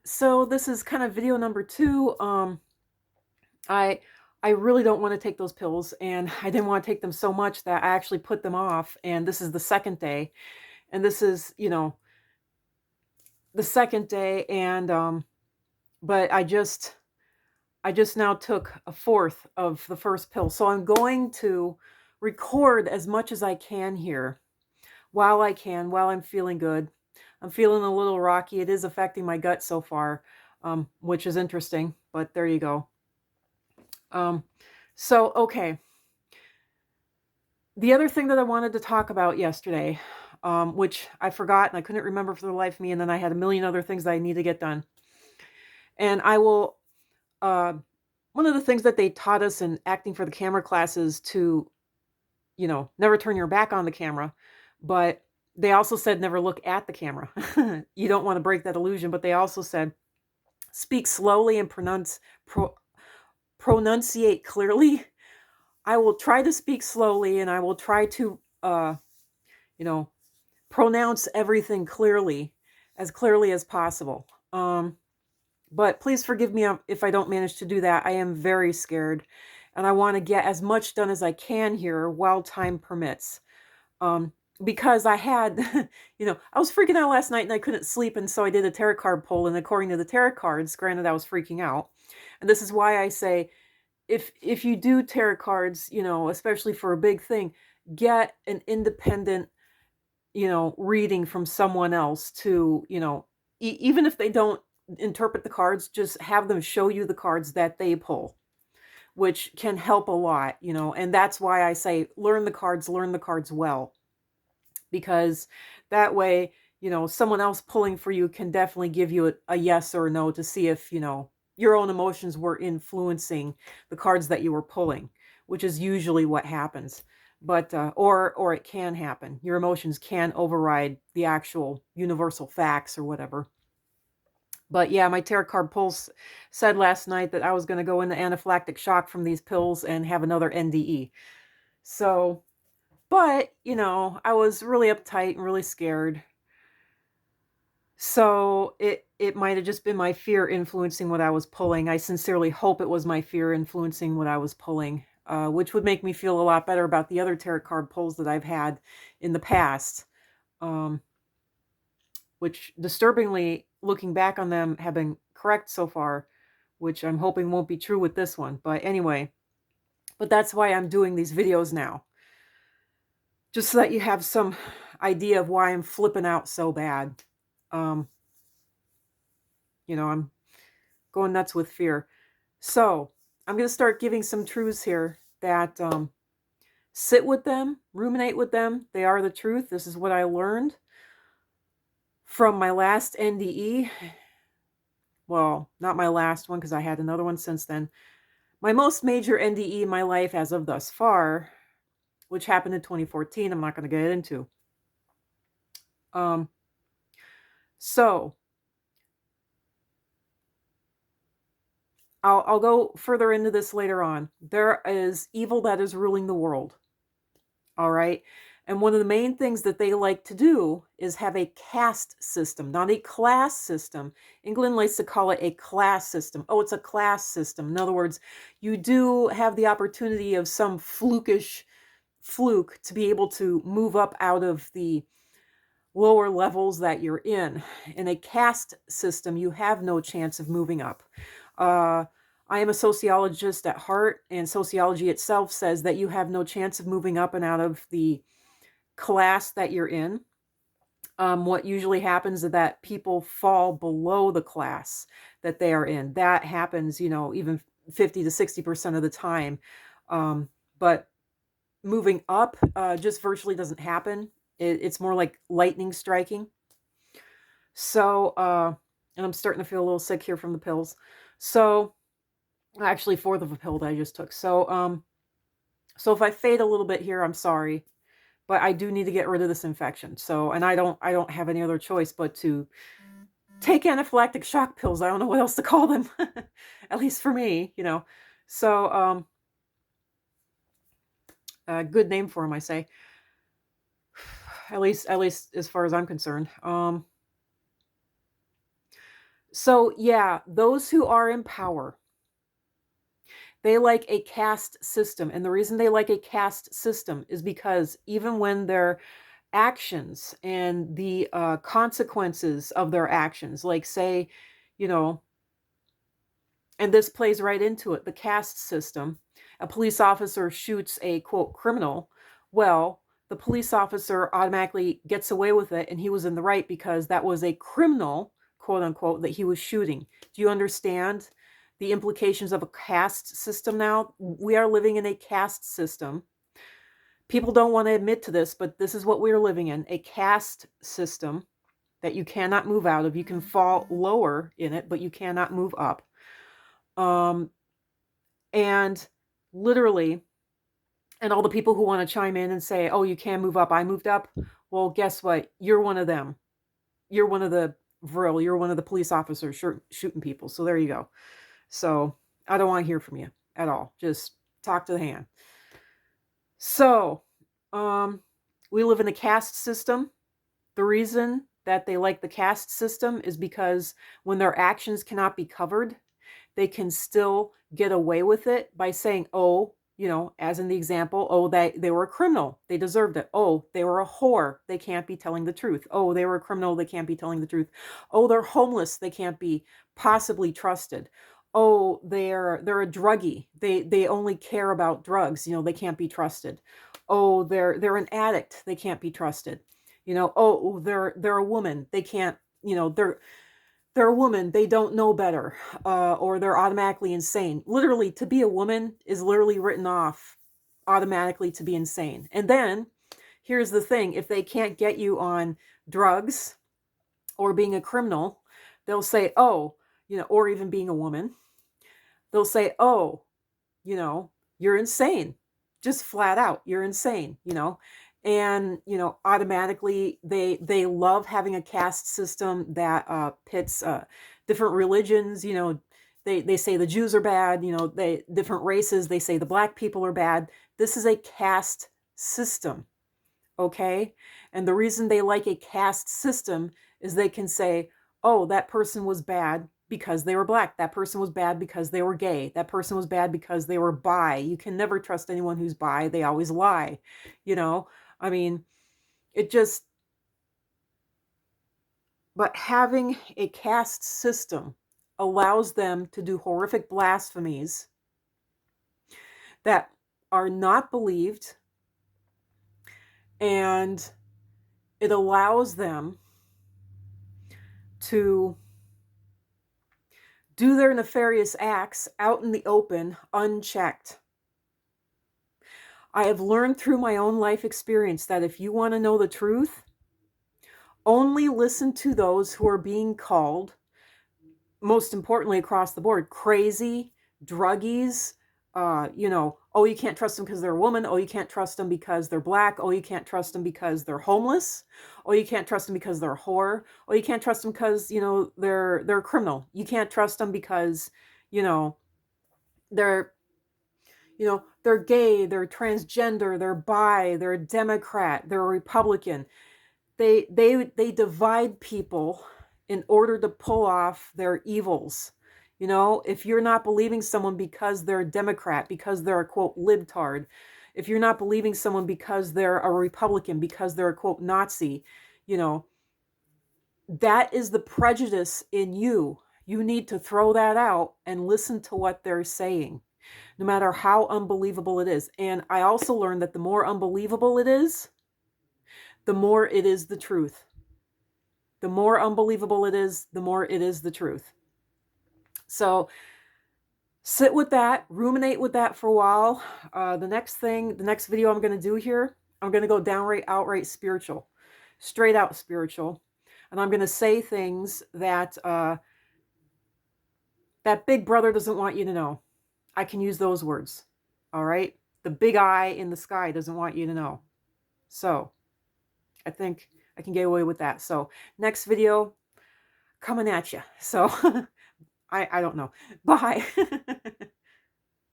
So this is kind of video number 2. I I really don't want to take those pills, and I didn't want to take them so much that I actually put them off. And this is the second day, and this is the second day, and but I just now took a fourth of the first pill, so I'm going to record as much as I can here while I'm feeling good. I'm feeling a little rocky. It is affecting my gut so far, which is interesting, but there you go. Um, okay. The other thing that I wanted to talk about yesterday, which I forgot and I couldn't remember for the life of me, and then I had a million other things that I need to get done. And I will, uh, one of the things that they taught us in acting for the camera classes to, never turn your back on the camera, but they also said never look at the camera. You don't want to break that illusion, but they also said speak slowly and pronunciate clearly. I will try to speak slowly, and I will try to, you know, pronounce everything clearly as possible. But please forgive me if I don't manage to do that. I am very scared, and I want to get as much done as I can here while time permits. Um, because I had, I was freaking out last night and I couldn't sleep, and so I did a tarot card pull, and according to the tarot cards, granted I was freaking out, and this is why I say if you do tarot cards, especially for a big thing, get an independent, reading from someone else to, even if they don't interpret the cards, just have them show you the cards that they pull, which can help a lot, and that's why I say learn the cards well, because that way, someone else pulling for you can definitely give you a yes or a no to see if, your own emotions were influencing the cards that you were pulling, which is usually what happens. But or it can happen. Your emotions can override the actual universal facts or whatever. But yeah, my tarot card pulls said last night that I was going to go into anaphylactic shock from these pills and have another NDE. So, but, I was really uptight and really scared. So it might have just been my fear influencing what I was pulling. I sincerely hope it was my fear influencing what I was pulling, which would make me feel a lot better about the other tarot card pulls that I've had in the past, um, which disturbingly, looking back on them, have been correct so far, which I'm hoping won't be true with this one. But anyway, but that's why I'm doing these videos now, just so that you have some idea of why I'm flipping out so bad. Um, I'm going nuts with fear. So I'm going to start giving some truths here that sit with them, ruminate with them. They are the truth. This is what I learned from my last NDE. Well, not my last one, because I had another one since then. My most major NDE in my life as of thus far, which happened in 2014, I'm not going to get into. So I'll go further into this later on. There is evil that is ruling the world. All right. And one of the main things that they like to do is have a caste system, not a class system. England likes to call it a class system. Oh, it's a class system. In other words, you do have the opportunity of some fluke to be able to move up out of the lower levels that you're in. In a caste system, you have no chance of moving up. I am a sociologist at heart, and sociology itself says that you have no chance of moving up and out of the class that you're in. What usually happens is that people fall below the class that they are in. That happens, even 50 to 60% of the time. But moving up just virtually doesn't happen. It's more like lightning striking. So, and I'm starting to feel a little sick here from the pills. So, actually, fourth of a pill that I just took. So if I fade a little bit here, I'm sorry, but I do need to get rid of this infection. So, and I don't have any other choice but to take anaphylactic shock pills. I don't know what else to call them, at least for me, So, a good name for them, I say. At least as far as I'm concerned. So yeah, those who are in power, they like a caste system. And the reason they like a caste system is because even when their actions and the consequences of their actions, like say, you know, and this plays right into it, the caste system, a police officer shoots a quote criminal. Well, the police officer automatically gets away with it, and he was in the right because that was a criminal, quote unquote, that he was shooting. Do you understand the implications of a caste system now? We are living in a caste system. People don't want to admit to this, but this is what we're living in, a caste system that you cannot move out of. You can fall lower in it, but you cannot move up. Um, and literally, and all the people who want to chime in and say, oh, you can move up, I moved up. Well, guess what? You're one of them. You're one of the Vril. You're one of the police officers shooting people. So there you go. So I don't want to hear from you at all. Just talk to the hand. So we live in a caste system. The reason that they like the caste system is because when their actions cannot be covered, they can still get away with it by saying, oh, you know, as in the example, oh, they were a criminal, they deserved it. Oh, they were a whore, they can't be telling the truth. Oh, they were a criminal, they can't be telling the truth. Oh, they're homeless, they can't be possibly trusted. Oh, they're a druggie, they only care about drugs, you know, they can't be trusted. Oh, they're an addict, they can't be trusted. You know, oh, they're a woman, they can't, you know, they're a woman, they don't know better, or they're automatically insane. Literally, to be a woman is literally written off automatically to be insane. And then, here's the thing, if they can't get you on drugs or being a criminal, they'll say, oh, you know, or even being a woman, they'll say, oh, you know, you're insane. Just flat out, you're insane, you know. And, you know, automatically they love having a caste system that pits different religions, you know. They say the Jews are bad, you know, they different races, they say the black people are bad. This is a caste system, okay? And the reason they like a caste system is they can say, oh, that person was bad because they were black. That person was bad because they were gay. That person was bad because they were bi. You can never trust anyone who's bi. They always lie. You know, I mean, it just, but having a caste system allows them to do horrific blasphemies that are not believed, and it allows them to do their nefarious acts out in the open, unchecked. I have learned through my own life experience that if you want to know the truth, only listen to those who are being called, most importantly across the board, crazy, druggies, you know, oh, you can't trust them because they're a woman. Oh, you can't trust them because they're black. Oh, you can't trust them because they're homeless. Oh, you can't trust them because they're a whore. Oh, you can't trust them because, you know, they're a criminal. You can't trust them because, you know, they're you know, they're gay, they're transgender, they're bi, they're a Democrat, they're a Republican. They divide people in order to pull off their evils. You know, if you're not believing someone because they're a Democrat, because they're a quote libtard, if you're not believing someone because they're a Republican, because they're a quote Nazi, you know, that is the prejudice in you. You need to throw that out and listen to what they're saying, no matter how unbelievable it is. And I also learned that the more unbelievable it is, the more it is the truth. The more unbelievable it is, the more it is the truth. So sit with that, ruminate with that for a while. The next video I'm going to do here, I'm going to go downright, outright spiritual, straight out spiritual. And I'm going to say things that that Big Brother doesn't want you to know. I can use those words. All right? The big eye in the sky doesn't want you to know. So I think I can get away with that. So next video coming at you. So I don't know. Bye.